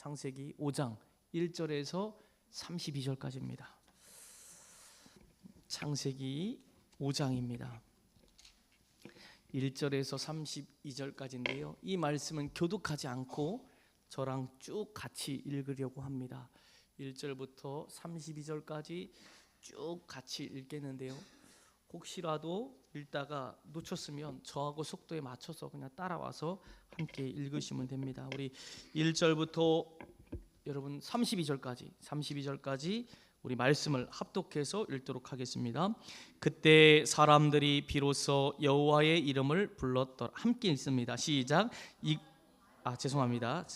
창세기 5장 1절에서 32절까지입니다. 창세기 5장입니다. 1절에서 32절까지인데요. 이 말씀은 교독하지 않고 저랑 쭉 같이 읽으려고 합니다. 1절부터 32절까지 쭉 같이 읽겠는데요. 혹시라도 읽다가 놓쳤으면 저하고 속도에 맞춰서 그냥 따라와서 함께 읽으시면 됩니다. 우리 1절부터 여러분 32절까지 우리 말씀을 합독해서 읽도록 하겠습니다. 그때 사람들이 비로소 여호와의 이름을 불렀더라. 함께 읽습니다. 시작. 죄송합니다.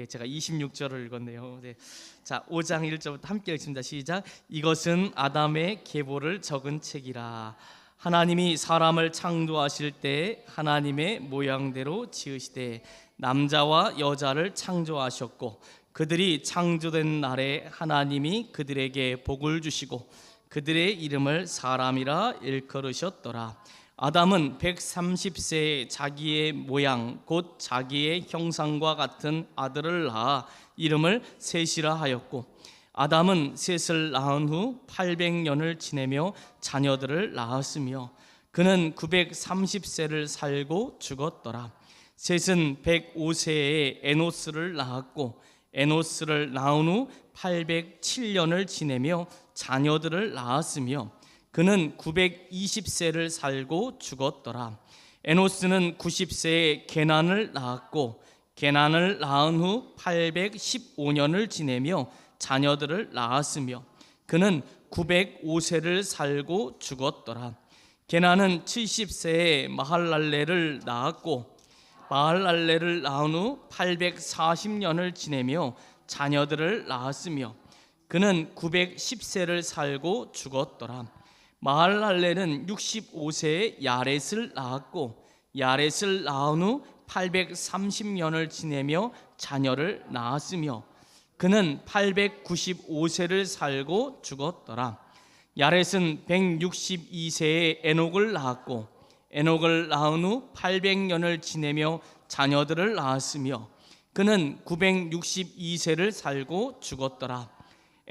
제가 26절을 읽었네요. 네. 자, 5장 1절부터 함께 읽습니다. 시작. 이것은 아담의 계보를 적은 책이라. 하나님이 사람을 창조하실 때 하나님의 모양대로 지으시되 남자와 여자를 창조하셨고 그들이 창조된 날에 하나님이 그들에게 복을 주시고 그들의 이름을 사람이라 일컬으셨더라. 아담은 130세에 자기의 모양 곧 자기의 형상과 같은 아들을 낳아 이름을 셋이라 하였고 아담은 셋을 낳은 후 800년을 지내며 자녀들을 낳았으며 그는 930세를 살고 죽었더라. 셋은 105세에 에노스를 낳았고 에노스를 낳은 후 807년을 지내며 자녀들을 낳았으며 그는 920세를 살고 죽었더라. 에노스는 90세에 게난을 낳았고 게난을 낳은 후 815년을 지내며 자녀들을 낳았으며 그는 905세를 살고 죽었더라. 게난은 70세에 마할랄레를 낳았고 마할랄레를 낳은 후 840년을 지내며 자녀들을 낳았으며 그는 910세를 살고 죽었더라. 마할랄레는 65세에 야렛을 낳았고 야렛을 낳은 후 830년을 지내며 자녀를 낳았으며 그는 895세를 살고 죽었더라. 야렛은 162세에 에녹을 낳았고 에녹을 낳은 후 800년을 지내며 자녀들을 낳았으며 그는 962세를 살고 죽었더라.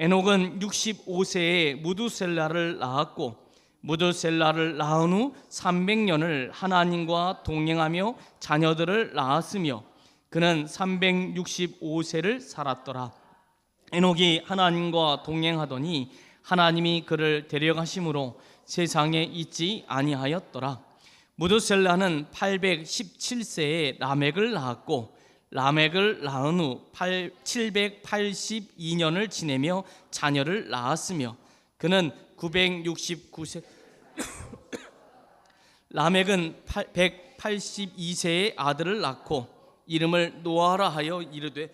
에녹은 65세에 무두셀라를 낳았고 무두셀라를 낳은 후 300년을 하나님과 동행하며 자녀들을 낳았으며 그는 365세를 살았더라. 에녹이 하나님과 동행하더니 하나님이 그를 데려가심으로 세상에 있지 아니하였더라. 무두셀라는 817세에 라멕을 낳았고 라멕을 낳은 후 782년을 지내며 자녀를 낳았으며 그는 969세 라멕은 182세에 아들을 낳고 이름을 노아라 하여 이르되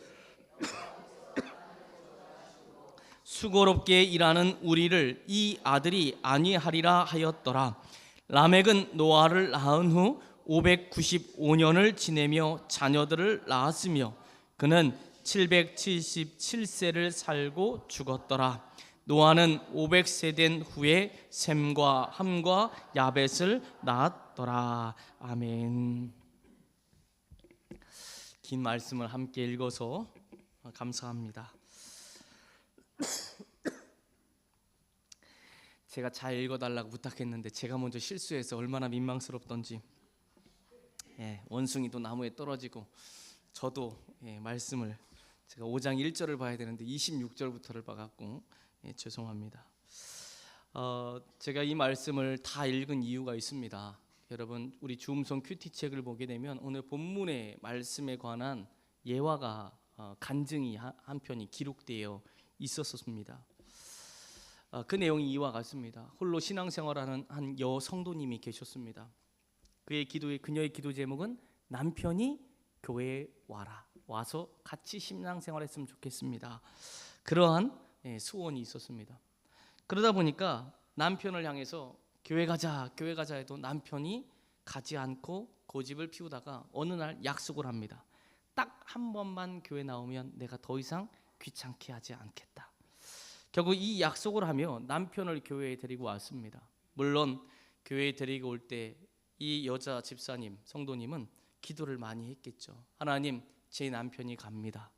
수고롭게 일하는 우리를 이 아들이 아니하리라 하였더라. 라멕은 노아를 낳은 후 595년을 지내며 자녀들을 낳았으며 그는 777세를 살고 죽었더라. 노아는 500세 된 후에 셈과 함과 야벳을 낳았더라. 아멘. 긴 말씀을 함께 읽어서 감사합니다. 제가 잘 읽어달라고 부탁했는데 제가 먼저 실수해서 얼마나 민망스럽던지 원숭이도 나무에 떨어지고 저도 말씀을 제가 5장 1절을 봐야 되는데 26절부터를 봐갖고 죄송합니다. 제가 이 말씀을 다 읽은 이유가 있습니다. 여러분 우리 주음성 큐티 책을 보게 되면 오늘 본문의 말씀에 관한 예화가 간증이 한 편이 기록되어 있었습니다. 그 내용이 이와 같습니다. 홀로 신앙생활하는 한 여성도님이 계셨습니다. 그녀의 기도 제목은 남편이 교회에 와서 같이 신앙생활했으면 좋겠습니다. 그러한 소원이 있었습니다. 그러다 보니까 남편을 향해서 교회 가자 해도 남편이 가지 않고 고집을 피우다가 어느 날 약속을 합니다. 딱 한 번만 교회 나오면 내가 더 이상 귀찮게 하지 않겠다. 결국 이 약속을 하며 남편을 교회에 데리고 왔습니다. 물론 교회에 데리고 올 때 이 여자 집사님, 성도님은 기도를 많이 했겠죠. 하나님, 제 남편이 갑니다.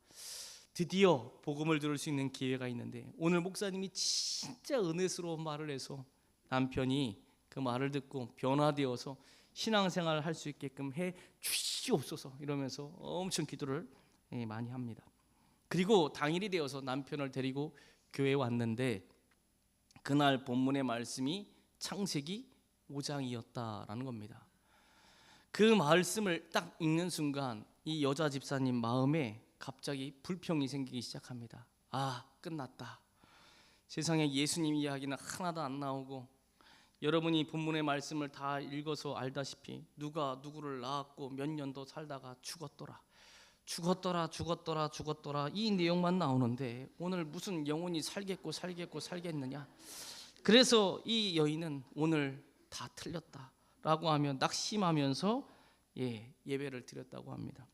드디어 복음을 들을 수 있는 기회가 있는데 오늘 목사님이 진짜 은혜스러운 말을 해서 남편이 그 말을 듣고 변화되어서 신앙생활을 할 수 있게끔 해 주시옵소서 이러면서 엄청 기도를 많이 합니다. 그리고 당일이 되어서 남편을 데리고 교회에 왔는데 그날 본문의 말씀이 창세기 5장이었다라는 겁니다. 그 말씀을 딱 읽는 순간 이 여자 집사님 마음에 갑자기 불평이 생기기 시작합니다. 아, 끝났다. 세상에 예수님 이야기는 하나도 안 나오고 여러분이 본문의 말씀을 다 읽어서 알다시피 누가 누구를 낳았고 몇 년 더 살다가 죽었더라 이 내용만 나오는데 오늘 무슨 영혼이 살겠느냐. 그래서 이 여인은 오늘 다 틀렸다라고 하며 낙심하면서 예배를 드렸다고 합니다.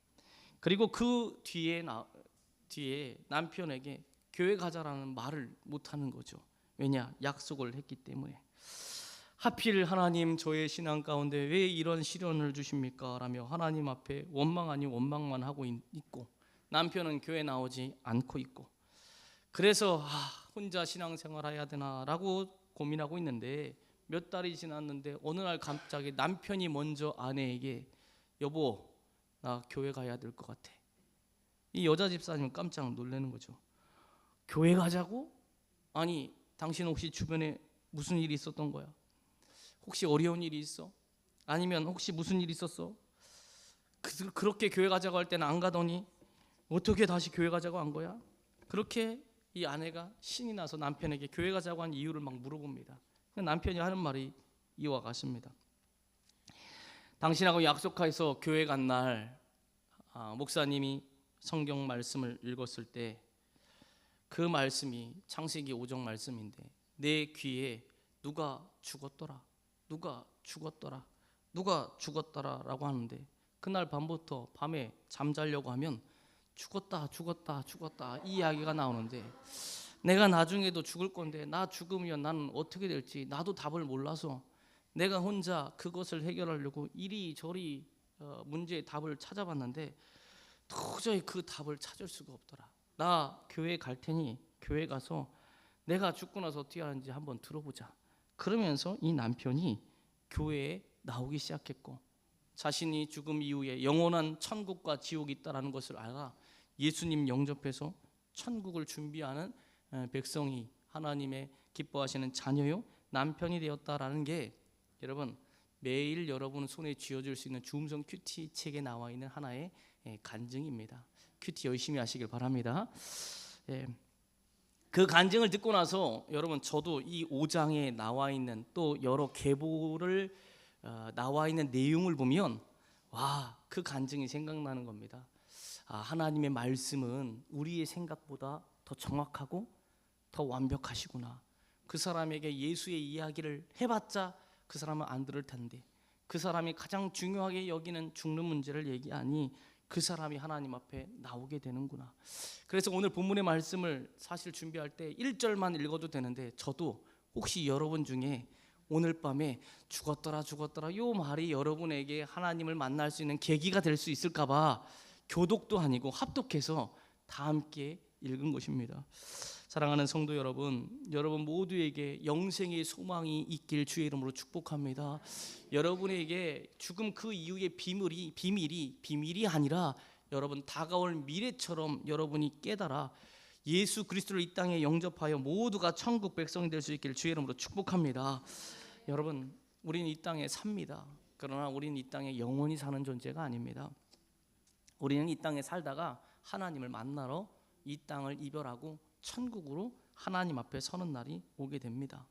그리고 그 뒤에 남편에게 교회 가자라는 말을 못하는 거죠. 왜냐? 약속을 했기 때문에. 하필 하나님 저의 신앙 가운데 왜 이런 시련을 주십니까? 라며 하나님 앞에 원망 아닌 원망만 하고 있고 남편은 교회 나오지 않고 있고 그래서 혼자 신앙생활 해야 되나라고 고민하고 있는데 몇 달이 지났는데 어느 날 갑자기 남편이 먼저 아내에게 여보 나 교회 가야 될 것 같아. 이 여자 집사님은 깜짝 놀라는 거죠. 교회 가자고? 아니 당신 혹시 주변에 무슨 일이 있었던 거야? 혹시 어려운 일이 있어? 아니면 혹시 무슨 일이 있었어? 그렇게 교회 가자고 할 때는 안 가더니 어떻게 다시 교회 가자고 한 거야? 그렇게 이 아내가 신이 나서 남편에게 교회 가자고 한 이유를 막 물어봅니다. 남편이 하는 말이 이와 같습니다. 당신하고 약속해서 교회 간 날 목사님이 성경 말씀을 읽었을 때 그 말씀이 창세기 5장 말씀인데 내 귀에 누가 죽었더라라고 하는데 그날 밤부터 밤에 잠자려고 하면 죽었다 이 이야기가 나오는데 내가 나중에도 죽을 건데 나 죽으면 나는 어떻게 될지 나도 답을 몰라서 내가 혼자 그것을 해결하려고 이리저리 문제의 답을 찾아봤는데 도저히 그 답을 찾을 수가 없더라. 나 교회 갈 테니 교회 가서 내가 죽고 나서 어떻게 하는지 한번 들어보자. 그러면서 이 남편이 교회에 나오기 시작했고 자신이 죽음 이후에 영원한 천국과 지옥이 있다는 것을 알아 예수님 영접해서 천국을 준비하는 백성이 하나님의 기뻐하시는 자녀요 남편이 되었다라는 게 여러분 매일 여러분 손에 쥐어줄 수 있는 주음성 큐티 책에 나와 있는 하나의 간증입니다. 큐티 열심히 하시길 바랍니다. 그 간증을 듣고 나서 여러분 저도 이 5장에 나와 있는 또 여러 계보를 나와 있는 내용을 보면 그 간증이 생각나는 겁니다. 하나님의 말씀은 우리의 생각보다 더 정확하고 더 완벽하시구나. 그 사람에게 예수의 이야기를 해봤자 그 사람은 안 들을 텐데 그 사람이 가장 중요하게 여기는 죽는 문제를 얘기하니 그 사람이 하나님 앞에 나오게 되는구나. 그래서 오늘 본문의 말씀을 사실 준비할 때 1절만 읽어도 되는데 저도 혹시 여러분 중에 오늘 밤에 죽었더라 요 말이 여러분에게 하나님을 만날 수 있는 계기가 될 수 있을까 봐 교독도 아니고 합독해서 다 함께 읽은 것입니다. 사랑하는 성도 여러분, 여러분 모두에게 영생의 소망이 있길 주의 이름으로 축복합니다. 여러분에게 죽음 그 이후의 비밀이 아니라 여러분 다가올 미래처럼 여러분이 깨달아 예수 그리스도를 이 땅에 영접하여 모두가 천국 백성이 될 수 있기를 주의 이름으로 축복합니다. 여러분 우리는 이 땅에 삽니다. 그러나 우리는 이 땅에 영원히 사는 존재가 아닙니다. 우리는 이 땅에 살다가 하나님을 만나러 이 땅을 이별하고 천국으로 하나님 앞에 서는 날이 오게 됩니다.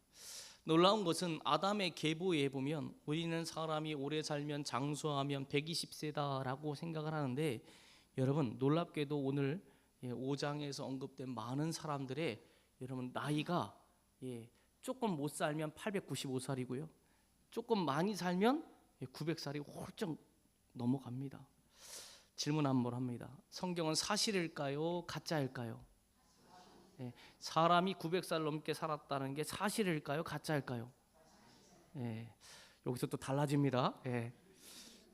놀라운 것은 아담의 계보에 보면 우리는 사람이 오래 살면 장수하면 120세다라고 생각을 하는데 여러분 놀랍게도 오늘 5장에서 언급된 많은 사람들의 여러분 나이가 조금 못 살면 895살이고요. 조금 많이 살면 900살이 훌쩍 넘어갑니다. 질문 한번 합니다. 성경은 사실일까요? 가짜일까요? 사람이 900살 넘게 살았다는 게 사실일까요? 가짜일까요? 여기서 또 달라집니다.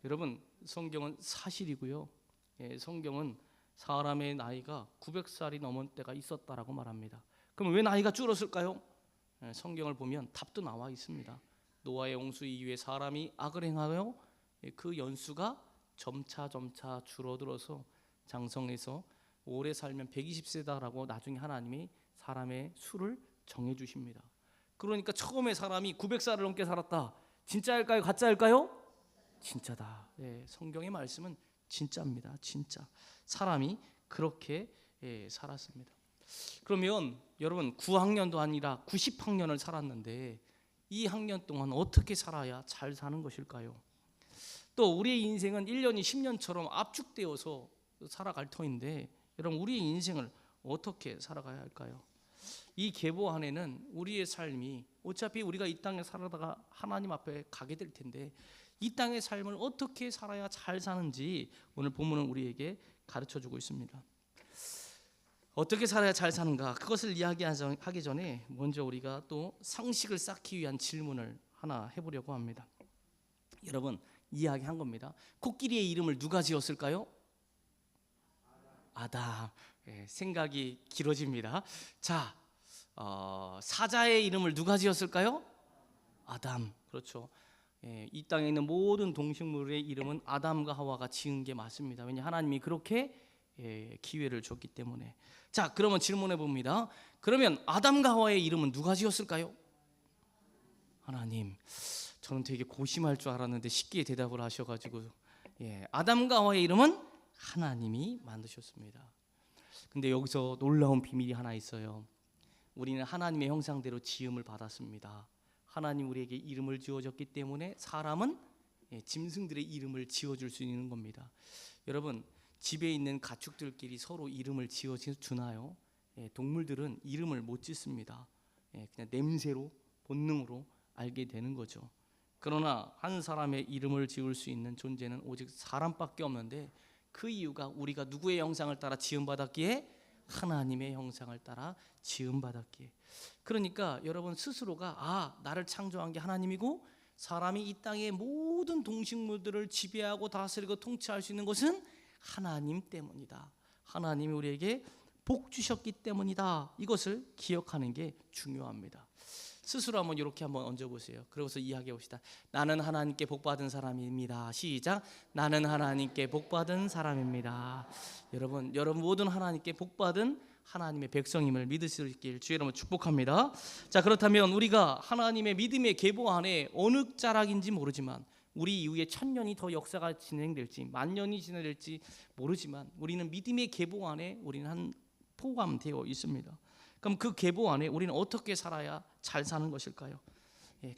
여러분 성경은 사실이고요. 성경은 사람의 나이가 900살이 넘은 때가 있었다라고 말합니다. 그럼 왜 나이가 줄었을까요? 성경을 보면 답도 나와 있습니다. 노아의 홍수 이후에 사람이 악을 행하여 그 연수가 점차 줄어들어서 장성해서 오래 살면 120세다라고 나중에 하나님이 사람의 수를 정해 주십니다. 그러니까 처음에 사람이 900살을 넘게 살았다. 진짜일까요? 가짜일까요? 진짜다. 성경의 말씀은 진짜입니다. 진짜. 사람이 그렇게 살았습니다. 그러면 여러분 9학년도 아니라 90학년을 살았는데 이 학년 동안 어떻게 살아야 잘 사는 것일까요? 또 우리의 인생은 1년이 10년처럼 압축되어서 살아갈 터인데 여러분 우리의 인생을 어떻게 살아가야 할까요? 이 계보 안에는 우리의 삶이 어차피 우리가 이 땅에 살아다가 하나님 앞에 가게 될 텐데 이 땅의 삶을 어떻게 살아야 잘 사는지 오늘 본문은 우리에게 가르쳐주고 있습니다. 어떻게 살아야 잘 사는가 그것을 이야기하기 전에 먼저 우리가 또 상식을 쌓기 위한 질문을 하나 해보려고 합니다. 여러분 이야기한 겁니다. 코끼리의 이름을 누가 지었을까요? 아담. 생각이 길어집니다. 자, 사자의 이름을 누가 지었을까요? 아담. 그렇죠. 이 땅에 있는 모든 동식물의 이름은 아담과 하와가 지은 게 맞습니다. 왜냐 하나님이 그렇게 기회를 줬기 때문에. 자, 그러면 질문해 봅니다. 그러면 아담과 하와의 이름은 누가 지었을까요? 하나님. 저는 되게 고심할 줄 알았는데 쉽게 대답을 하셔가지고 아담과 하와의 이름은 하나님이 만드셨습니다. 근데 여기서 놀라운 비밀이 하나 있어요. 우리는 하나님의 형상대로 지음을 받았습니다. 하나님 우리에게 이름을 지어줬기 때문에 사람은 짐승들의 이름을 지어줄 수 있는 겁니다. 여러분 집에 있는 가축들끼리 서로 이름을 지어주나요? 동물들은 이름을 못 짓습니다. 그냥 냄새로 본능으로 알게 되는 거죠. 그러나 한 사람의 이름을 지을 수 있는 존재는 오직 사람밖에 없는데 그 이유가 우리가 누구의 형상을 따라 지음받았기에? 하나님의 형상을 따라 지음받았기에. 그러니까 여러분 스스로가 나를 창조한 게 하나님이고 사람이 이 땅의 모든 동식물들을 지배하고 다스리고 통치할 수 있는 것은 하나님 때문이다. 하나님이 우리에게 복 주셨기 때문이다. 이것을 기억하는 게 중요합니다. 스스로 한번 이렇게 한번 얹어보세요. 그러고서 이야기해 봅시다. 나는 하나님께 복받은 사람입니다. 시작. 나는 하나님께 복받은 사람입니다. 여러분 모든 하나님께 복받은 하나님의 백성임을 믿을 수 있길 주의 이름으로 축복합니다. 자, 그렇다면 우리가 하나님의 믿음의 계보 안에 어느 자락인지 모르지만 우리 이후에 1000년이 더 역사가 진행될지 만년이 진행될지 모르지만 우리는 믿음의 계보 안에 우리는 포함되어 있습니다. 그럼 그 계보 안에 우리는 어떻게 살아야 잘 사는 것일까요?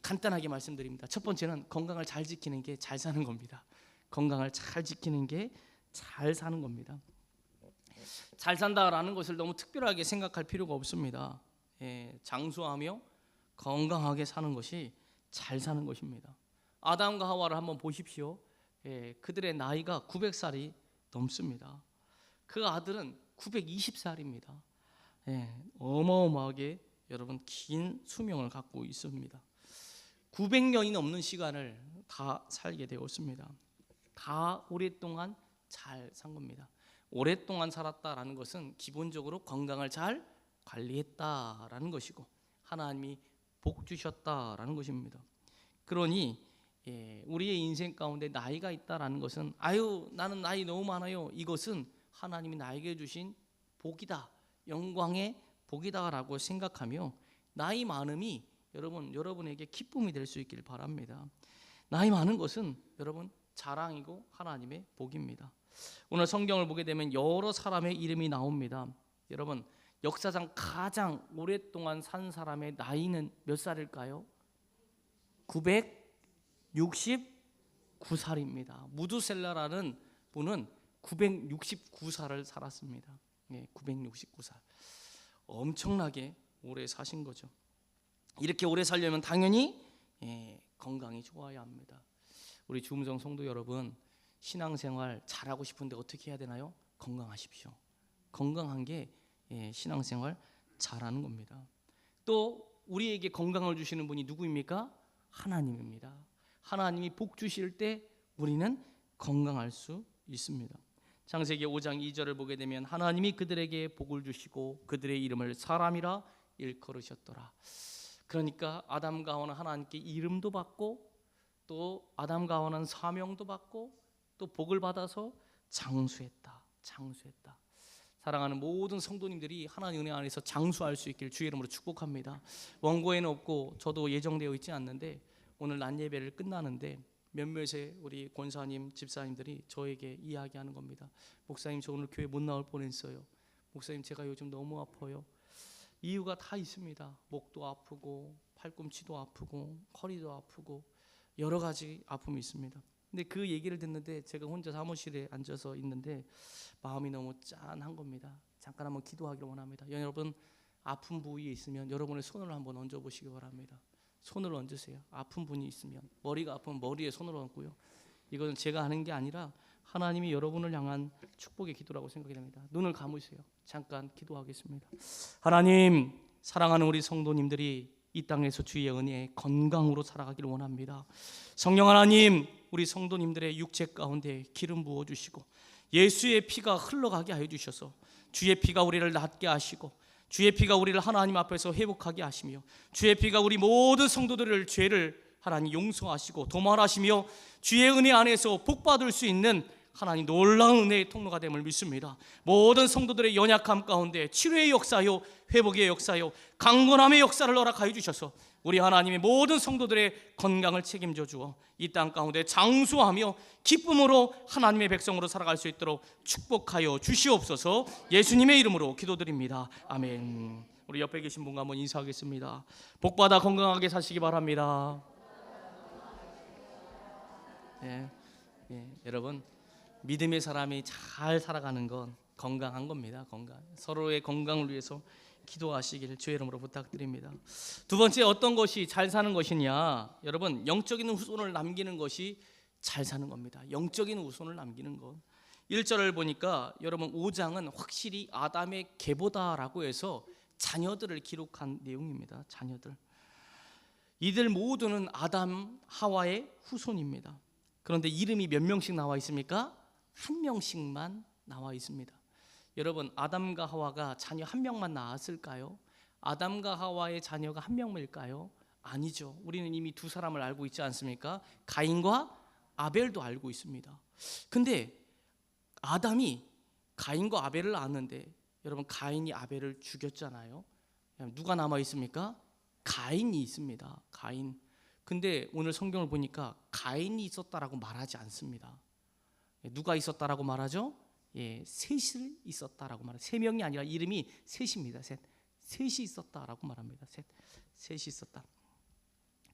간단하게 말씀드립니다. 첫 번째는 건강을 잘 지키는 게 잘 사는 겁니다. 건강을 잘 지키는 게 잘 사는 겁니다. 잘 산다라는 것을 너무 특별하게 생각할 필요가 없습니다. 장수하며 건강하게 사는 것이 잘 사는 것입니다. 아담과 하와를 한번 보십시오. 그들의 나이가 900살이 넘습니다. 그 아들은 920살입니다. 어마어마하게 여러분 긴 수명을 갖고 있습니다. 900년이 넘는 시간을 다 살게 되었습니다. 다 오랫동안 잘 산 겁니다. 오랫동안 살았다라는 것은 기본적으로 건강을 잘 관리했다라는 것이고 하나님이 복 주셨다라는 것입니다. 그러니 우리의 인생 가운데 나이가 있다라는 것은 나는 나이 너무 많아요. 이것은 하나님이 나에게 주신 복이다. 영광의 복이다라고 생각하며 나이 많음이 여러분에게 기쁨이 될 수 있기를 바랍니다. 나이 많은 것은 여러분 자랑이고 하나님의 복입니다. 오늘 성경을 보게 되면 여러 사람의 이름이 나옵니다. 여러분 역사상 가장 오랫동안 산 사람의 나이는 몇 살일까요? 969살입니다. 무두셀라라는 분은 969살을 살았습니다. 969살. 엄청나게 오래 사신 거죠. 이렇게 오래 살려면 당연히 건강이 좋아야 합니다. 우리 주음성 성도 여러분, 신앙생활 잘하고 싶은데 어떻게 해야 되나요? 건강하십시오. 건강한 게 신앙생활 잘하는 겁니다. 또 우리에게 건강을 주시는 분이 누구입니까? 하나님입니다. 하나님이 복 주실 때 우리는 건강할 수 있습니다. 창세기 5장 2절을 보게 되면 하나님이 그들에게 복을 주시고 그들의 이름을 사람이라 일컬으셨더라. 그러니까 아담과 하와는 하나님께 이름도 받고 또 아담과 하와는 사명도 받고 또 복을 받아서 장수했다. 사랑하는 모든 성도님들이 하나님 은혜 안에서 장수할 수 있길 주의 이름으로 축복합니다. 원고에는 없고 저도 예정되어 있지 않는데 오늘 낮 예배를 끝나는데 몇몇의 우리 권사님, 집사님들이 저에게 이야기하는 겁니다. 목사님, 저 오늘 교회 못 나올 뻔했어요. 목사님, 제가 요즘 너무 아파요. 이유가 다 있습니다. 목도 아프고 팔꿈치도 아프고 허리도 아프고 여러 가지 아픔이 있습니다. 근데 그 얘기를 듣는데 제가 혼자 사무실에 앉아서 있는데 마음이 너무 짠한 겁니다. 잠깐 한번 기도하기를 원합니다. 여러분, 아픈 부위에 있으면 여러분의 손을 한번 얹어 보시기 바랍니다. 손을 얹으세요. 아픈 분이 있으면 머리가 아프면 머리에 손을 얹고요. 이건 제가 하는 게 아니라 하나님이 여러분을 향한 축복의 기도라고 생각이 됩니다. 눈을 감으세요. 잠깐 기도하겠습니다. 하나님, 사랑하는 우리 성도님들이 이 땅에서 주의 은혜에 건강으로 살아가기를 원합니다. 성령 하나님, 우리 성도님들의 육체 가운데 기름 부어주시고 예수의 피가 흘러가게 하여 주셔서 주의 피가 우리를 낫게 하시고 주의 피가 우리를 하나님 앞에서 회복하게 하시며 주의 피가 우리 모든 성도들을 죄를 하나님 용서하시고 도말하시며 주의 은혜 안에서 복받을 수 있는 하나님 놀라운 은혜의 통로가 됨을 믿습니다. 모든 성도들의 연약함 가운데 치료의 역사요, 회복의 역사요, 강건함의 역사를 허락하여 주셔서 우리 하나님의 모든 성도들의 건강을 책임져 주어 이 땅 가운데 장수하며 기쁨으로 하나님의 백성으로 살아갈 수 있도록 축복하여 주시옵소서. 예수님의 이름으로 기도드립니다. 아멘. 우리 옆에 계신 분과 한번 인사하겠습니다. 복받아 건강하게 사시기 바랍니다. 여러분, 믿음의 사람이 잘 살아가는 건 건강한 겁니다. 건강. 서로의 건강을 위해서 기도하시길 주의 이름으로 부탁드립니다. 두 번째, 어떤 것이 잘 사는 것이냐? 여러분, 영적인 후손을 남기는 것이 잘 사는 겁니다. 영적인 후손을 남기는 것. 1절을 보니까 여러분 5장은 확실히 아담의 계보다라고 해서 자녀들을 기록한 내용입니다. 자녀들. 이들 모두는 아담, 하와의 후손입니다. 그런데 이름이 몇 명씩 나와 있습니까? 한 명씩만 나와 있습니다. 여러분, 아담과 하와가 자녀 한 명만 낳았을까요? 아담과 하와의 자녀가 한 명일까요? 아니죠. 우리는 이미 두 사람을 알고 있지 않습니까? 가인과 아벨도 알고 있습니다. 근데 아담이 가인과 아벨을 낳았는데 여러분, 가인이 아벨을 죽였잖아요. 누가 남아 있습니까? 가인이 있습니다. 가인. 근데 오늘 성경을 보니까 가인이 있었다라고 말하지 않습니다. 누가 있었다라고 말하죠? 셋이 있었다라고 말해요. 세 명이 아니라 이름이 셋입니다. 셋이 있었다라고 말합니다. 셋이 있었다.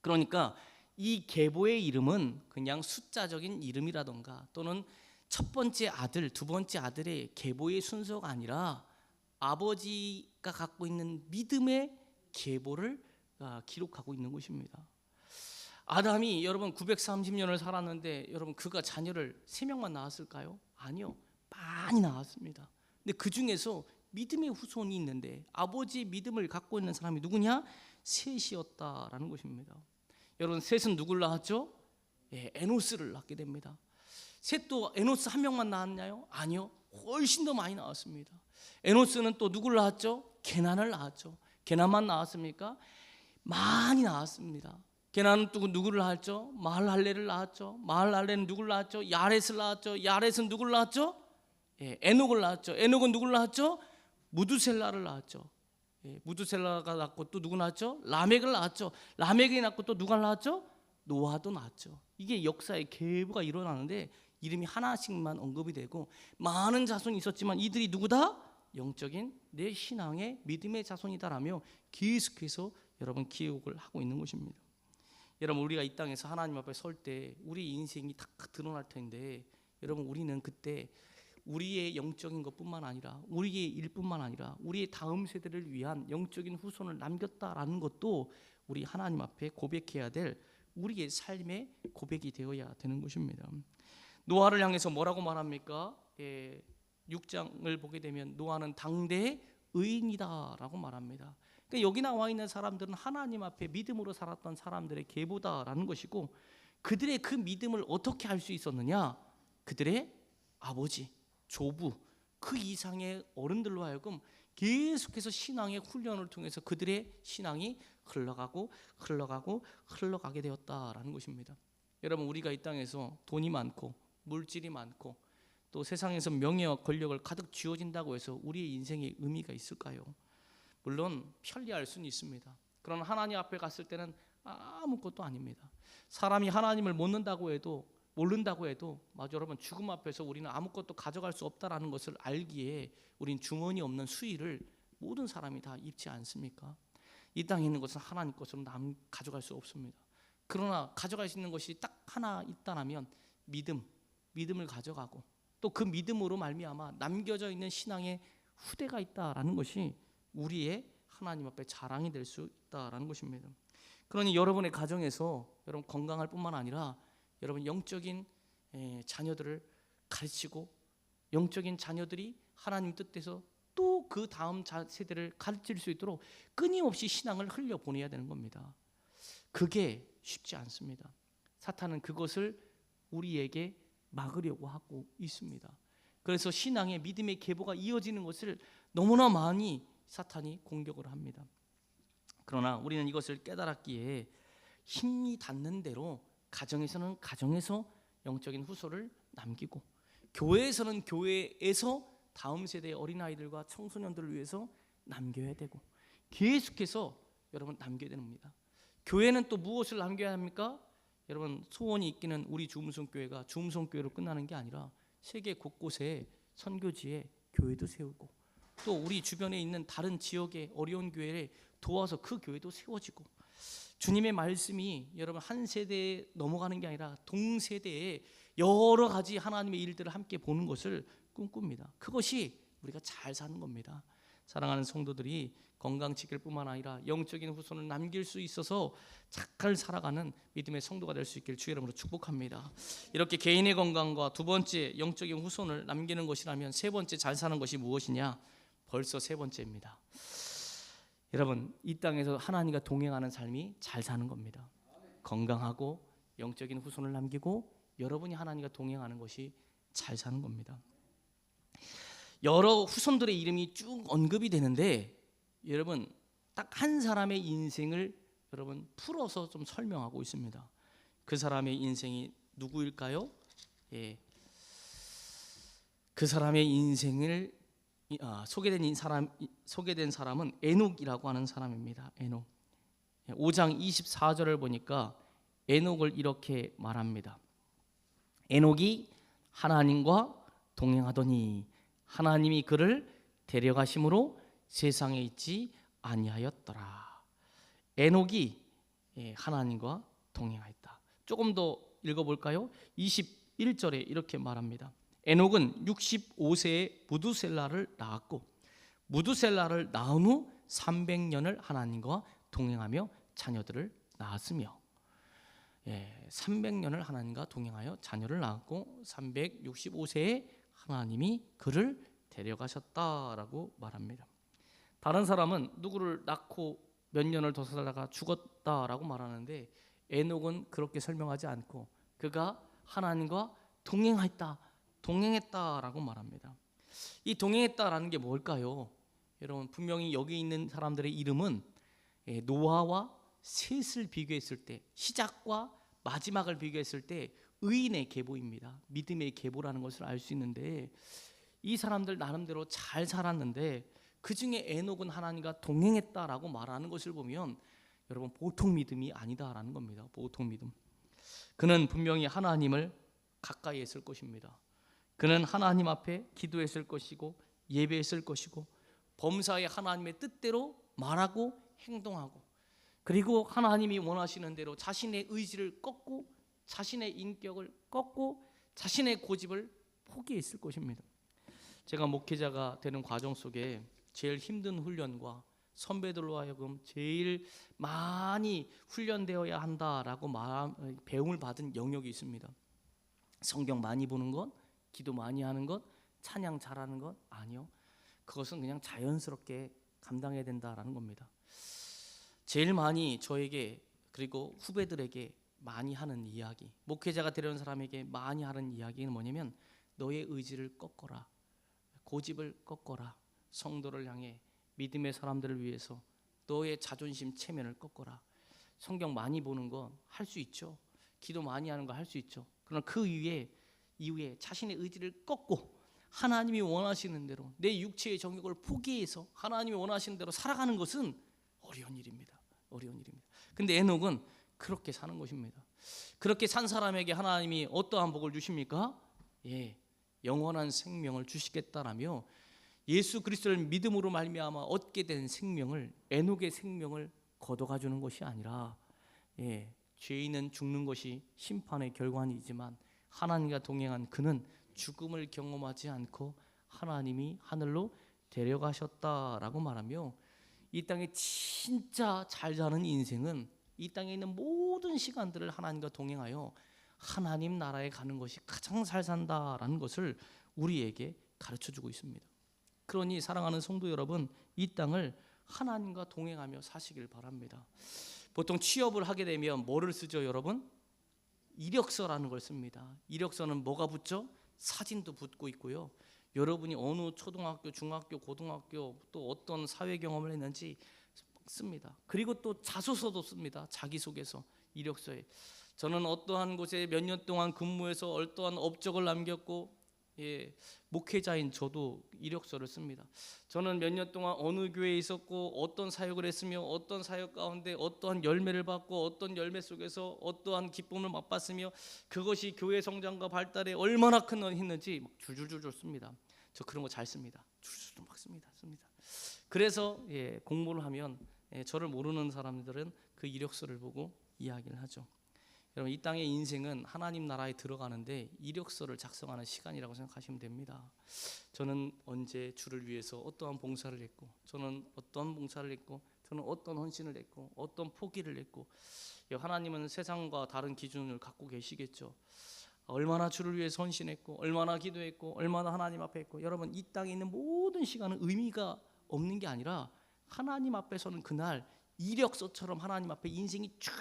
그러니까 이 계보의 이름은 그냥 숫자적인 이름이라던가 또는 첫 번째 아들, 두 번째 아들의 계보의 순서가 아니라 아버지가 갖고 있는 믿음의 계보를 기록하고 있는 것입니다. 아담이 여러분 930년을 살았는데 여러분 그가 자녀를 3명만 낳았을까요? 아니요. 많이 낳았습니다. 근데 그 중에서 믿음의 후손이 있는데 아버지의 믿음을 갖고 있는 사람이 누구냐? 셋이었다라는 것입니다. 여러분, 셋은 누굴 낳았죠? 에노스를 낳게 됩니다. 셋도 에노스 한 명만 낳았나요? 아니요. 훨씬 더 많이 낳았습니다. 에노스는 또 누굴 낳았죠? 게난을 낳았죠. 게난만 낳았습니까? 많이 낳았습니다. 게난은 또 누구를 낳았죠? 마할랄레를 낳았죠. 마할랄레는 누구를 낳았죠? 야렛을 낳았죠. 야렛은 누구를 낳았죠? 에녹을 낳았죠. 에녹은 누구를 낳았죠? 무두셀라를 낳았죠. 무두셀라가 낳고 또 누구 낳았죠? 라멕을 낳았죠. 라멕이 낳고 또 누가 낳았죠? 노아도 낳았죠. 이게 역사의 계보가 일어나는데 이름이 하나씩만 언급이 되고 많은 자손이 있었지만 이들이 누구다? 영적인 내 신앙의 믿음의 자손이다라며 계속해서 여러분 기억을 하고 있는 것입니다. 여러분, 우리가 이 땅에서 하나님 앞에 설 때 우리 인생이 다 드러날 텐데 여러분, 우리는 그때 우리의 영적인 것뿐만 아니라 우리의 일뿐만 아니라 우리의 다음 세대를 위한 영적인 후손을 남겼다라는 것도 우리 하나님 앞에 고백해야 될 우리의 삶의 고백이 되어야 되는 것입니다. 노아를 향해서 뭐라고 말합니까? 6장을 보게 되면 노아는 당대의 의인이다라고 말합니다. 그러니까 여기 나와 있는 사람들은 하나님 앞에 믿음으로 살았던 사람들의 계보다라는 것이고 그들의 그 믿음을 어떻게 할 수 있었느냐? 그들의 아버지, 조부, 그 이상의 어른들로 하여금 계속해서 신앙의 훈련을 통해서 그들의 신앙이 흘러가게 되었다라는 것입니다. 여러분, 우리가 이 땅에서 돈이 많고 물질이 많고 또 세상에서 명예와 권력을 가득 쥐어진다고 해서 우리의 인생에 의미가 있을까요? 물론 편리할 수는 있습니다. 그러나 하나님 앞에 갔을 때는 아무것도 아닙니다. 사람이 하나님을 모른다고 해도 맞아, 여러분, 죽음 앞에서 우리는 아무것도 가져갈 수 없다라는 것을 알기에 우린 주머니 없는 수의를 모든 사람이 다 입지 않습니까? 이 땅에 있는 것은 하나님 것으로 가져갈 수 없습니다. 그러나 가져갈 수 있는 것이 딱 하나 있다면 믿음을 가져가고 또 그 믿음으로 말미암아 남겨져 있는 신앙의 후대가 있다라는 것이 우리의 하나님 앞에 자랑이 될 수 있다라는 것입니다. 그러니 여러분의 가정에서 여러분 건강할 뿐만 아니라 여러분 영적인 자녀들을 가르치고 영적인 자녀들이 하나님 뜻대로 또 그 다음 세대를 가르칠 수 있도록 끊임없이 신앙을 흘려보내야 되는 겁니다. 그게 쉽지 않습니다. 사탄은 그것을 우리에게 막으려고 하고 있습니다. 그래서 신앙의 믿음의 계보가 이어지는 것을 너무나 많이 사탄이 공격을 합니다. 그러나 우리는 이것을 깨달았기에 힘이 닿는 대로 가정에서는 가정에서 영적인 후손을 남기고 교회에서는 교회에서 다음 세대의 어린아이들과 청소년들을 위해서 남겨야 되고 계속해서 여러분 남겨야 됩니다. 교회는 또 무엇을 남겨야 합니까? 여러분, 소원이 있기는 우리 주음성교회가 주음성교회로 끝나는 게 아니라 세계 곳곳에 선교지에 교회도 세우고 또 우리 주변에 있는 다른 지역의 어려운 교회에 도와서 그 교회도 세워지고 주님의 말씀이 여러분 한 세대에 넘어가는 게 아니라 동세대에 여러 가지 하나님의 일들을 함께 보는 것을 꿈꿉니다. 그것이 우리가 잘 사는 겁니다. 사랑하는 성도들이 건강 지킬 뿐만 아니라 영적인 후손을 남길 수 있어서 잘 살아가는 믿음의 성도가 될 수 있길 주의 이름으로 축복합니다. 이렇게 개인의 건강과 두 번째 영적인 후손을 남기는 것이라면 세 번째 잘 사는 것이 무엇이냐? 벌써 세 번째입니다. 여러분, 이 땅에서 하나님과 동행하는 삶이 잘 사는 겁니다. 건강하고 영적인 후손을 남기고 여러분이 하나님과 동행하는 것이 잘 사는 겁니다. 여러 후손들의 이름이 쭉 언급이 되는데 여러분 딱 한 사람의 인생을 여러분 풀어서 좀 설명하고 있습니다. 그 사람의 인생이 누구일까요? 그 사람의 인생을 소개된 사람은 에녹이라고 하는 사람입니다. 에녹. 5장 24절을 보니까 에녹을 이렇게 말합니다. 에녹이 하나님과 동행하더니 하나님이 그를 데려가심으로 세상에 있지 아니하였더라. 에녹이 하나님과 동행하였다. 조금 더 읽어볼까요? 21절에 이렇게 말합니다. 에녹은 65세에 무두셀라를 낳았고 무두셀라를 낳은 후 300년을 하나님과 동행하며 자녀들을 낳았으며 300년을 하나님과 동행하여 자녀를 낳았고 365세에 하나님이 그를 데려가셨다라고 말합니다. 다른 사람은 누구를 낳고 몇 년을 더 살다가 죽었다라고 말하는데 에녹은 그렇게 설명하지 않고 그가 하나님과 동행했다라고 말합니다. 이 동행했다라는 게 뭘까요? 여러분, 분명히 여기 있는 사람들의 이름은 노아와 셋을 비교했을 때, 시작과 마지막을 비교했을 때 의인의 계보입니다. 믿음의 계보라는 것을 알 수 있는데 이 사람들 나름대로 잘 살았는데 그 중에 에녹은 하나님과 동행했다라고 말하는 것을 보면 여러분 보통 믿음이 아니다라는 겁니다. 보통 믿음. 그는 분명히 하나님을 가까이 했을 것입니다. 그는 하나님 앞에 기도했을 것이고 예배했을 것이고 범사에 하나님의 뜻대로 말하고 행동하고 그리고 하나님이 원하시는 대로 자신의 의지를 꺾고 자신의 인격을 꺾고 자신의 고집을 포기했을 것입니다. 제가 목회자가 되는 과정 속에 제일 힘든 훈련과 선배들로 하여금 제일 많이 훈련되어야 한다라고 배움을 받은 영역이 있습니다. 성경 많이 보는 것, 기도 많이 하는 것, 찬양 잘하는 것 아니요. 그것은 그냥 자연스럽게 감당해야 된다라는 겁니다. 제일 많이 저에게 그리고 후배들에게 많이 하는 이야기, 목회자가 되려는 사람에게 많이 하는 이야기는 뭐냐면 너의 의지를 꺾어라. 고집을 꺾어라. 성도를 향해 믿음의 사람들을 위해서 너의 자존심 체면을 꺾어라. 성경 많이 보는 거 할 수 있죠. 기도 많이 하는 거 할 수 있죠. 그러나 그 이후에 자신의 의지를 꺾고 하나님이 원하시는 대로 내 육체의 정욕을 포기해서 하나님이 원하시는 대로 살아가는 것은 어려운 일입니다. 어려운 일입니다. 근데 에녹은 그렇게 사는 것입니다. 그렇게 산 사람에게 하나님이 어떠한 복을 주십니까? 영원한 생명을 주시겠다라며 예수 그리스도를 믿음으로 말미암아 얻게 된 생명을, 에녹의 생명을 거둬가 주는 것이 아니라 죄인은 죽는 것이 심판의 결과이지만 하나님과 동행한 그는 죽음을 경험하지 않고 하나님이 하늘로 데려가셨다라고 말하며 이 땅에 진짜 잘 사는 인생은 이 땅에 있는 모든 시간들을 하나님과 동행하여 하나님 나라에 가는 것이 가장 잘 산다라는 것을 우리에게 가르쳐주고 있습니다. 그러니 사랑하는 성도 여러분, 이 땅을 하나님과 동행하며 사시길 바랍니다. 보통 취업을 하게 되면 뭐를 쓰죠, 여러분? 이력서라는 걸 씁니다. 이력서는 뭐가 붙죠? 사진도 붙고 있고요. 여러분이 어느 초등학교, 중학교, 고등학교 또 어떤 사회 경험을 했는지 씁니다. 그리고 또 자소서도 씁니다. 자기소개서, 이력서에 저는 어떠한 곳에 몇 년 동안 근무해서 어떠한 업적을 남겼고 목회자인 저도 이력서를 씁니다. 저는 몇 년 동안 어느 교회에 있었고 어떤 사역을 했으며 어떤 사역 가운데 어떠한 열매를 받고 어떤 열매 속에서 어떠한 기쁨을 맛봤으며 그것이 교회 성장과 발달에 얼마나 큰 원인이 있는지 막 줄줄줄 씁니다. 저 그런 거 잘 씁니다. 줄줄줄 막 씁니다. 그래서 공부를 하면 저를 모르는 사람들은 그 이력서를 보고 이야기를 하죠. 여러분, 이 땅의 인생은 하나님 나라에 들어가는데 이력서를 작성하는 시간이라고 생각하시면 됩니다. 저는 언제 주를 위해서 어떠한 봉사를 했고, 저는 어떤 봉사를 했고, 저는 어떤 헌신을 했고, 어떤 포기를 했고, 하나님은 세상과 다른 기준을 갖고 계시겠죠. 얼마나 주를 위해서 헌신했고, 얼마나 기도했고, 얼마나 하나님 앞에 했고. 여러분, 이 땅에 있는 모든 시간은 의미가 없는 게 아니라 하나님 앞에서는 그날 이력서처럼 하나님 앞에 인생이 쫙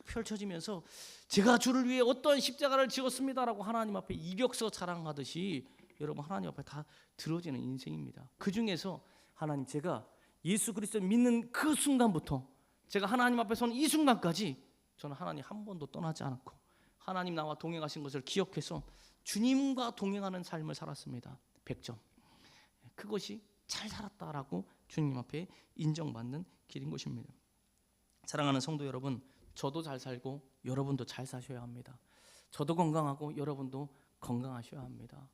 펼쳐지면서 제가 주를 위해 어떤 십자가를 지었습니다라고 하나님 앞에 이력서 자랑하듯이 여러분 하나님 앞에 다 들어지는 인생입니다. 그 중에서 하나님, 제가 예수 그리스도를 믿는 그 순간부터 제가 하나님 앞에 서는 이 순간까지 저는 하나님 한 번도 떠나지 않고 하나님 나와 동행하신 것을 기억해서 주님과 동행하는 삶을 살았습니다. 100점. 그것이 잘 살았다라고 주님 앞에 인정받는 길인 것입니다. 사랑하는 성도 여러분, 저도 잘 살고 여러분도 잘 사셔야 합니다. 저도 건강하고 여러분도 건강하셔야 합니다.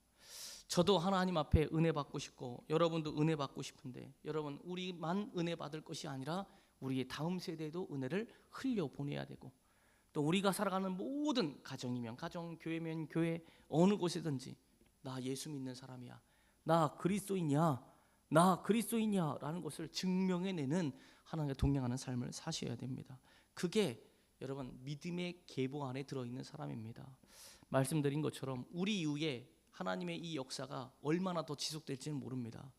저도 하나님 앞에 은혜 받고 싶고 여러분도 은혜 받고 싶은데, 여러분, 우리만 은혜 받을 것이 아니라 우리의 다음 세대에도 은혜를 흘려 보내야 되고, 또 우리가 살아가는 모든 가정이면 가정, 교회면 교회, 어느 곳이든지 나 예수 믿는 사람이야, 나 그리스도인이야, 나 그리스도인이야라는 것을 증명해내는 하나님과 동행하는 삶을 사셔야 됩니다. 그게 여러분 믿음의 계보 안에 들어있는 사람입니다. 말씀드린 것처럼 우리 이후에 하나님의 이 역사가 얼마나 더 지속될지는 모릅니다.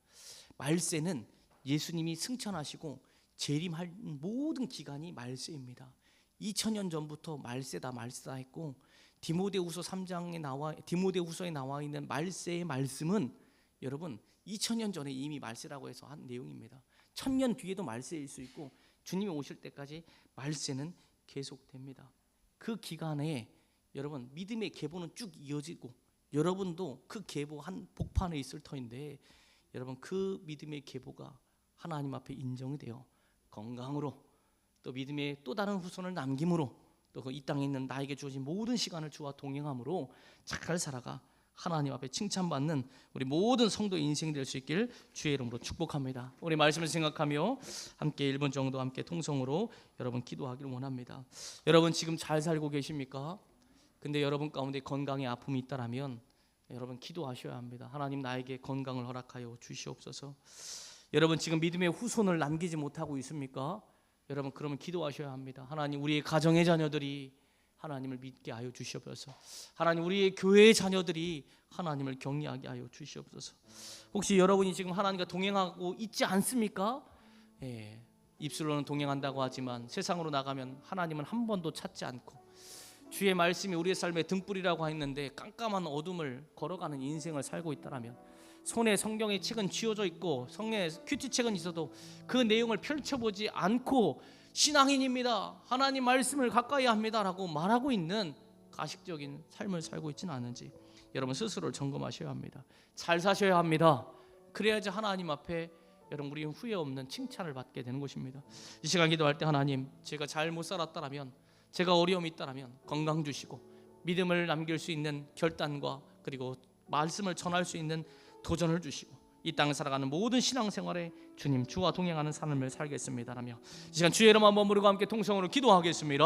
말세는 예수님이 승천하시고 재림할 모든 기간이 말세입니다. 2000년 전부터 말세다 했고, 디모데후서에 나와 있는 말세의 말씀은 여러분 2000년 전에 이미 말세라고 해서 한 내용입니다. 1000년 뒤에도 말세일 수 있고 주님이 오실 때까지 말세는 계속됩니다. 그 기간에 여러분 믿음의 계보는 쭉 이어지고 여러분도 그 계보 한 복판에 있을 터인데, 여러분 그 믿음의 계보가 하나님 앞에 인정이 되어 건강으로 또 믿음의 또 다른 후손을 남김으로 또 이 땅에 있는 나에게 주어진 모든 시간을 주와 동행함으로 잘 살아가 하나님 앞에 칭찬받는 우리 모든 성도의 인생이 될 수 있길 주의 이름으로 축복합니다. 우리 말씀을 생각하며 함께 1분 정도 함께 통성으로 여러분 기도하기를 원합니다. 여러분 지금 잘 살고 계십니까? 근데 여러분 가운데 건강에 아픔이 있다라면 여러분 기도하셔야 합니다. 하나님, 나에게 건강을 허락하여 주시옵소서. 여러분 지금 믿음의 후손을 남기지 못하고 있습니까? 여러분 그러면 기도하셔야 합니다. 하나님, 우리의 가정의 자녀들이 하나님을 믿게 하여 주시옵소서. 하나님, 우리의 교회의 자녀들이 하나님을 경외하게 하여 주시옵소서. 혹시 여러분이 지금 하나님과 동행하고 있지 않습니까? 입술로는 동행한다고 하지만 세상으로 나가면 하나님은 한 번도 찾지 않고, 주의 말씀이 우리의 삶의 등불이라고 했는데 깜깜한 어둠을 걸어가는 인생을 살고 있다라면 손에 성경의 책은 쥐어져 있고 성경에 큐티책은 있어도 그 내용을 펼쳐보지 않고 신앙인입니다, 하나님 말씀을 가까이 합니다라고 말하고 있는 가식적인 삶을 살고 있지는 않은지 여러분 스스로를 점검하셔야 합니다. 잘 사셔야 합니다. 그래야지 하나님 앞에 여러분 우리 후회 없는 칭찬을 받게 되는 것입니다. 이 시간 기도할 때 하나님, 제가 잘 못 살았다라면, 제가 어려움이 있다라면 건강 주시고 믿음을 남길 수 있는 결단과 그리고 말씀을 전할 수 있는 도전을 주시고 이 땅을 살아가는 모든 신앙생활에 주님 주와 동행하는 삶을 살겠습니다라며 이 시간 주의 이름 한번 부르고 함께 통성으로 기도하겠습니다.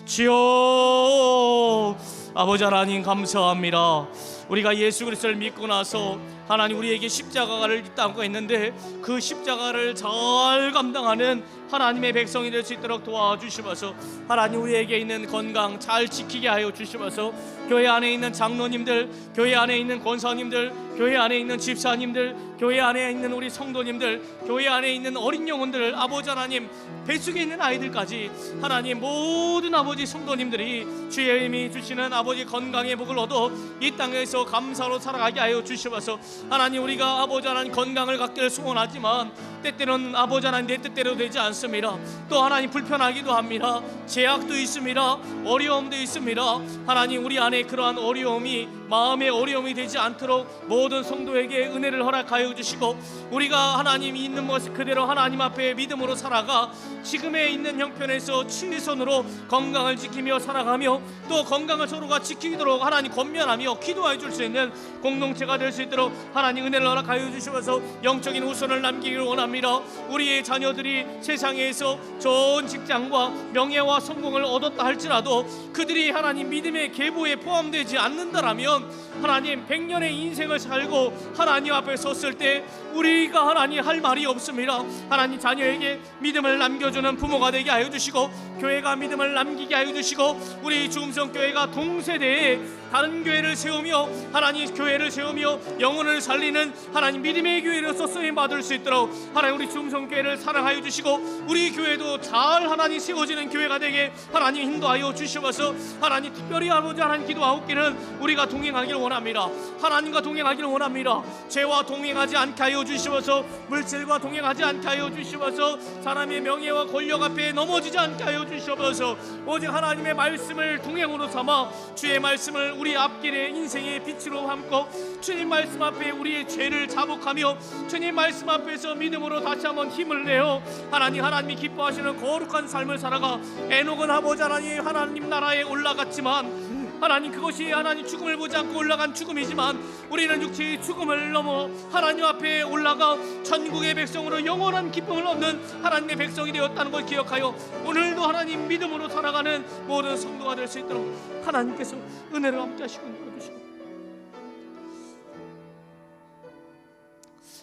주여, 아버지 하나님 감사합니다. 우리가 예수 그리스도를 믿고 나서 하나님 우리에게 십자가를 이 땅에 있는데 그 십자가를 잘 감당하는 하나님의 백성이 될 수 있도록 도와주시면서 하나님 우리에게 있는 건강 잘 지키게 하여 주시면서 교회 안에 있는 장로님들, 교회 안에 있는 권사님들, 교회 안에 있는 집사님들, 교회 안에 있는 우리 성도님들, 교회 안에 있는 어린 영혼들, 아버지 하나님 뱃속에 있는 아이들까지 하나님 모든 아버지 성도님들이 주의 이름이 주시는 아버지 건강의 복을 얻어 이 땅에서 감사로 살아가게 하여 주시면서 하나님 우리가 아버지 하나님 건강을 갖기를 소원하지만 때때로는 아버지 하나님 내 뜻대로 되지 않습니다. 또 하나님 불편하기도 합니다. 제약도 있습니다. 어려움도 있습니다. 하나님 우리 안에 그러한 어려움이 마음의 어려움이 되지 않도록 모든 성도에게 은혜를 허락하여 주시고 우리가 하나님이 있는 것을 그대로 하나님 앞에 믿음으로 살아가 지금에 있는 형편에서 최선으로 건강을 지키며 살아가며 또 건강을 서로가 지키도록 하나님 권면하며 기도해 줄 수 있는 공동체가 될 수 있도록 하나님 은혜를 허락하여 주시면서 영적인 후손을 남기기를 원합니다. 우리의 자녀들이 세상에서 좋은 직장과 명예와 성공을 얻었다 할지라도 그들이 하나님 믿음의 계보에 포함되지 않는다라면 하나님 100년의 인생을 살고 하나님 앞에 섰을 때 우리가 하나님 할 말이 없습니다. 하나님 자녀에게 믿음을 남겨주는 부모가 되게 하여 주시고 교회가 믿음을 남기게 하여 주시고 우리 죽음성 교회가 동세대에 다른 교회를 세우며 하나님 교회를 세우며 영혼을 살리는 하나님 믿음의 교회로서 쓰임 받을 수 있도록 하나님 우리 죽음성 교회를 사랑하여 주시고 우리 교회도 잘 하나님 세워지는 교회가 되게 하나님 인도하여 주시면서 하나님 특별히 아버지 하나님 기도하옵기는 우리가 동행하기를 원합니다. 하나님과 동행하기를 원합니다. 죄와 동행하지 않게 하여 주시면서 물질과 동행하지 않게 하여 주시면서 사람의 명예와 권력 앞에 넘어지지 않게 하여 주시면서 오직 하나님의 말씀을 동행으로 삼아 주의 말씀을 우리 앞길의 인생의 빛으로 삼고 주님 말씀 앞에 우리의 죄를 자복하며 주님 말씀 앞에서 믿음으로 다시 한번 힘을 내어 하나님이 기뻐하시는 거룩한 삶을 살아가 에녹은 아버지 하나님 나라에 올라갔지만 하나님 그것이 하나님 죽음을 보지 않고 올라간 죽음이지만 우리는 육체의 죽음을 넘어 하나님 앞에 올라가 천국의 백성으로 영원한 기쁨을 얻는 하나님의 백성이 되었다는 걸 기억하여 오늘도 하나님 믿음으로 살아가는 모든 성도가 될 수 있도록 하나님께서 은혜를 함께하시고 도와주시고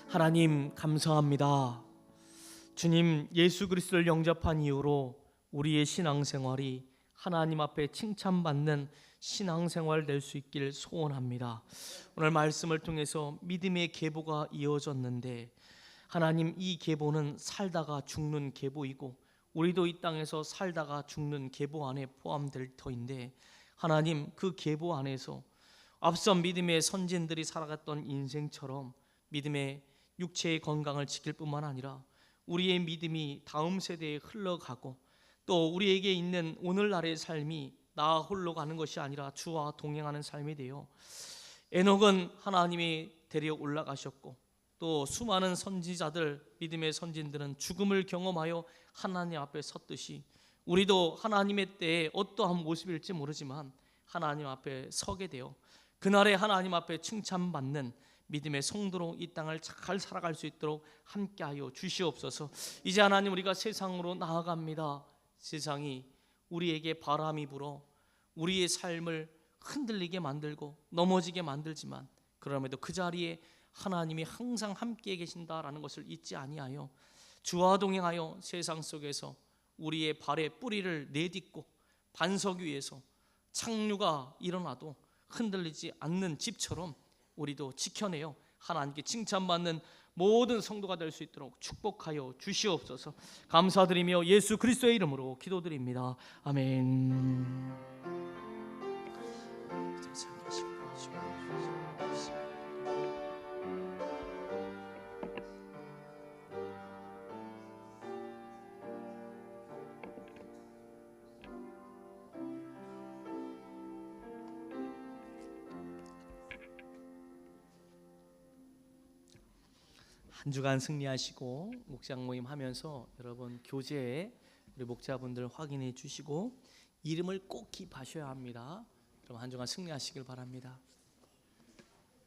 하나님 감사합니다. 주님 예수 그리스도를 영접한 이후로 우리의 신앙생활이 하나님 앞에 칭찬받는 신앙생활 될 수 있기를 소원합니다. 오늘 말씀을 통해서 믿음의 계보가 이어졌는데 하나님 이 계보는 살다가 죽는 계보이고 우리도 이 땅에서 살다가 죽는 계보 안에 포함될 터인데 하나님 그 계보 안에서 앞선 믿음의 선진들이 살아갔던 인생처럼 믿음의 육체의 건강을 지킬 뿐만 아니라 우리의 믿음이 다음 세대에 흘러가고 또 우리에게 있는 오늘날의 삶이 나 홀로 가는 것이 아니라 주와 동행하는 삶이 되어 에녹은 하나님이 데려 올라가셨고 또 수많은 선지자들 믿음의 선진들은 죽음을 경험하여 하나님 앞에 섰듯이 우리도 하나님의 때에 어떠한 모습일지 모르지만 하나님 앞에 서게 되어 그날에 하나님 앞에 칭찬받는 믿음의 성도로 이 땅을 잘 살아갈 수 있도록 함께하여 주시옵소서. 이제 하나님 우리가 세상으로 나아갑니다. 세상이 우리에게 바람이 불어 우리의 삶을 흔들리게 만들고 넘어지게 만들지만 그럼에도 그 자리에 하나님이 항상 함께 계신다라는 것을 잊지 아니하여 주와 동행하여 세상 속에서 우리의 발에 뿌리를 내딛고 반석 위에서 착류가 일어나도 흔들리지 않는 집처럼 우리도 지켜내어 하나님께 칭찬받는 모든 성도가 될 수 있도록 축복하여 주시옵소서. 감사드리며 예수 그리스도의 이름으로 기도드립니다. 아멘. 한 주간 승리하시고 목장 모임 하면서 여러분 교제에 우리 목자분들 확인해 주시고 이름을 꼭 기입하셔야 합니다. 그럼 한 주간 승리하시길 바랍니다.